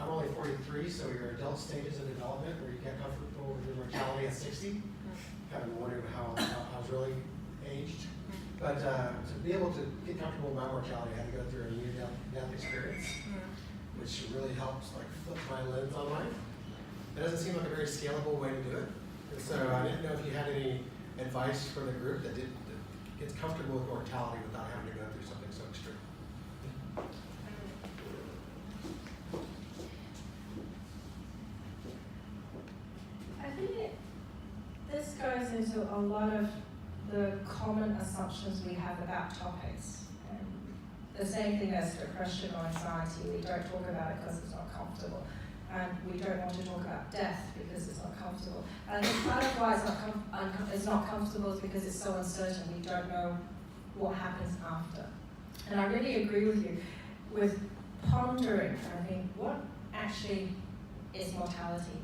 I'm only 43, so your adult stages of development where you get comfortable with your mortality at 60. Kind of wondering how I was really aged. But to be able to get comfortable with my mortality, I had to go through a near-death experience, which really helps like flip my lens on life. It doesn't seem like a very scalable way to do it. And so I didn't know if you had any advice for the group that gets comfortable with mortality without having to go through something so extreme. I think this goes into a lot of the common assumptions we have about topics. The same thing as depression or anxiety. We don't talk about it because it's not comfortable. And we don't want to talk about death because it's not comfortable. And I think part of why it's not comfortable is because it's so uncertain. We don't know what happens after. And I really agree with you with pondering. I think what actually is mortality?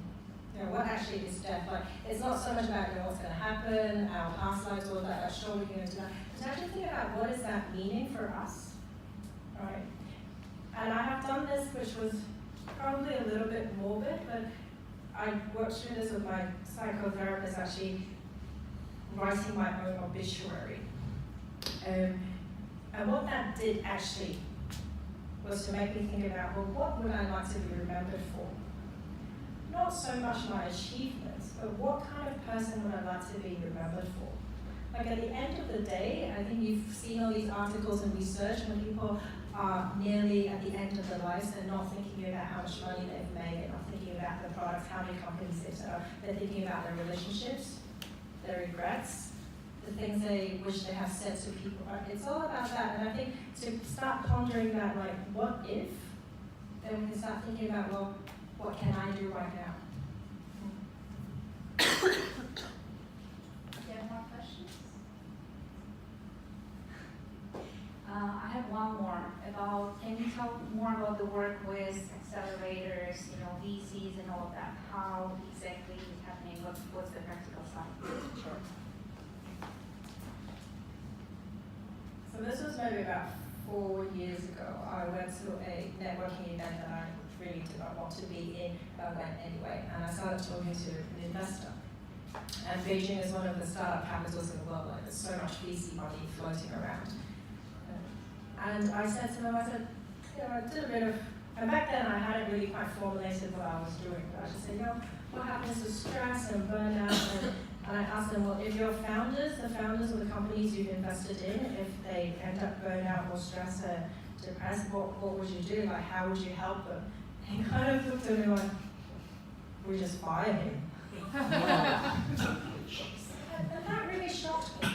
What actually is death? Like, it's not so much about what's going to happen, our past lives, all of that. Sure, we can go into that. But actually think about what is that meaning for us, right? And I have done this, which was probably a little bit morbid, but I worked through this with my psychotherapist, actually writing my own obituary. And what that did actually was to make me think about, well, what would I like to be remembered for? Not so much my achievements, but what kind of person would I like to be remembered for? Like at the end of the day, I think you've seen all these articles and research when people are nearly at the end of their lives, they're not thinking about how much money they've made, they're not thinking about the products, how many companies they've set up, they're thinking about their relationships, their regrets, the things they wish they have said to people. It's all about that, and I think to start pondering that, like, what if, then we can start thinking about, well, what can I do right now? Do you have more questions? I have one more about, can you tell more about the work with accelerators, VCs and all of that? How exactly is it happening? What's the practical side? Sure. So this was maybe about 4 years ago. I went to a networking event that I really did not want to be in, but I went anyway. And I started talking to an investor. And Beijing is one of the startup capitals in the world. Like, there's so much VC money floating around. And I said to them, I did a bit of, and back then I hadn't really quite formulated what I was doing, but I just said, what happens to stress and burnout? And I asked them, well, if your founders, the founders of the companies you've invested in, if they end up burnt out or stressed or depressed, what would you do? Like, how would you help them? He kind of looked at me like, we just fire him. And that really shocked me.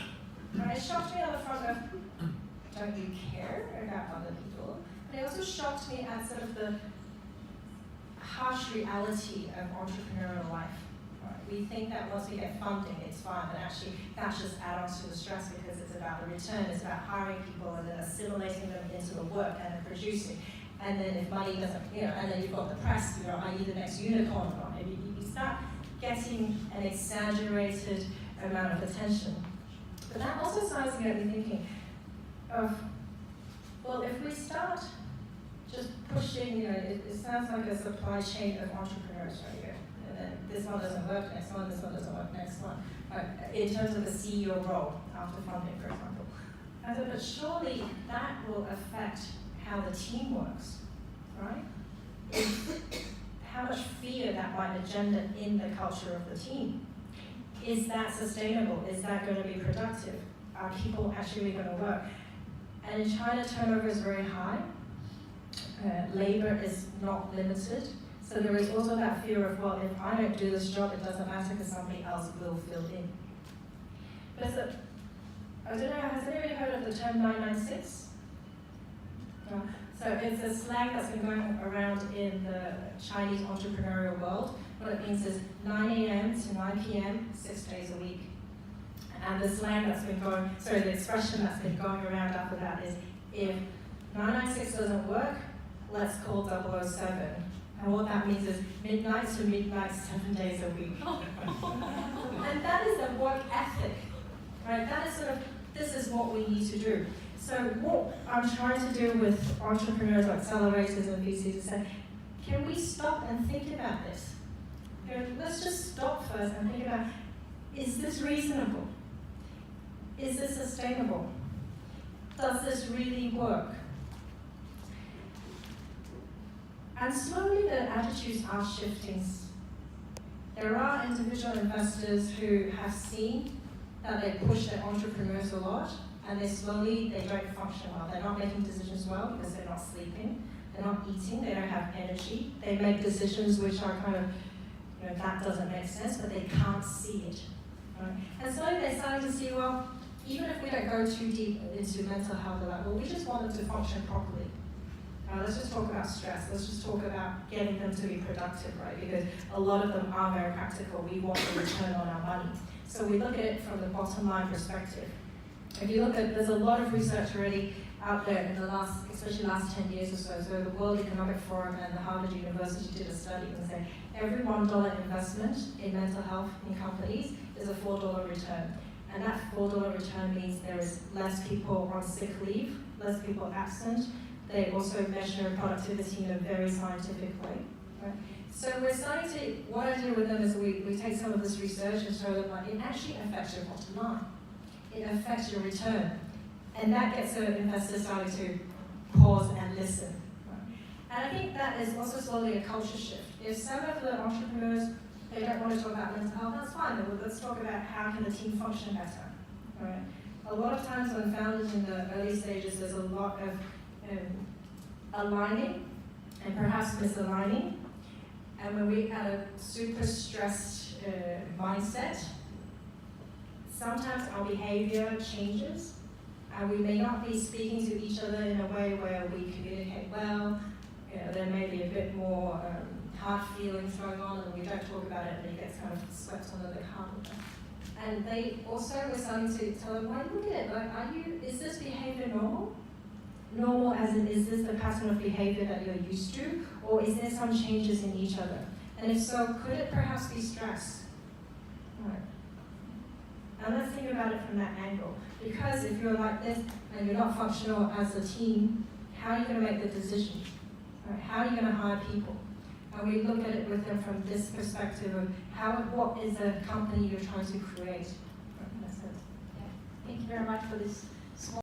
Right? It shocked me on the front of, don't you care about other people? But it also shocked me at sort of the harsh reality of entrepreneurial life. Right? We think that once we get funding, it's fine, but actually that's just add-ons to the stress because it's about the return, it's about hiring people and then assimilating them into the work and then producing. And then if money doesn't, and then you've got the press, are you the next unicorn or not? Maybe you start getting an exaggerated amount of attention. But that also starts to get me thinking of, well, if we start just pushing, it sounds like a supply chain of entrepreneurs right here. And then this one doesn't work, next one, this one doesn't work, next one. In terms of the CEO role after funding, for example. I said, but surely that will affect how the team works, right? How much fear that might engender in the culture of the team. Is that sustainable? Is that going to be productive? Are people actually going to work? And in China, turnover is very high. Labor is not limited. So there is also that fear of, well, if I don't do this job, it doesn't matter because somebody else will fill in. But I don't know, has anybody heard of the term 996? So it's a slang that's been going around in the Chinese entrepreneurial world. What it means is 9 a.m. to 9 p.m., 6 days a week. And the slang that's been the expression that's been going around after that is, if 996 doesn't work, let's call 007. And what that means is midnight to midnight, 7 days a week. And that is a work ethic, right? That is this is what we need to do. So what I'm trying to do with entrepreneurs, accelerators and VCs is say, can we stop and think about this? You know, let's just stop first and think about, is this reasonable? Is this sustainable? Does this really work? And slowly the attitudes are shifting. There are individual investors who have seen that they push their entrepreneurs a lot, and they don't function well. They're not making decisions well because they're not sleeping, they're not eating, they don't have energy. They make decisions which are kind of, you know, that doesn't make sense, but they can't see it. Right? And slowly they're starting to see, well, even if we don't go too deep into mental health, they're like, well, we just want them to function properly. Let's just talk about stress. Let's just talk about getting them to be productive, right? Because a lot of them are very practical. We want a return on our money. So we look at it from the bottom line perspective. If you look at, there's a lot of research already out there in the especially last 10 years or so. So the World Economic Forum and the Harvard University did a study and said every $1 investment in mental health in companies is a $4 return. And that $4 return means there is less people on sick leave, less people absent. They also measure productivity in a very scientific way. Right? So we're starting to, what I do with them is we take some of this research and show them like, it actually affects your bottom line. It affects your return. And that gets the investors starting to pause and listen. Right? And I think that is also slowly a culture shift. If some of the entrepreneurs, they don't want to talk about mental health, that's fine. But let's talk about how can the team function better. Right? A lot of times when founders in the early stages, there's a lot of aligning and perhaps misaligning. And when we have a super stressed mindset, sometimes our behavior changes and we may not be speaking to each other in a way where we communicate well. You know, there may be a bit more hard feelings going on and we don't talk about it and it gets kind of swept under the carpet. And they also, we're starting to tell them, well, look at it, like, is this behavior normal? Normal as in, is this the pattern of behavior that you're used to? Or is there some changes in each other? And if so, could it perhaps be stress? Right. And let's think about it from that angle. Because if you're like this and you're not functional as a team, how are you going to make the decisions? Right? How are you going to hire people? And we look at it with them from this perspective of what is the company you're trying to create. That's it. Yeah. Thank you very much for this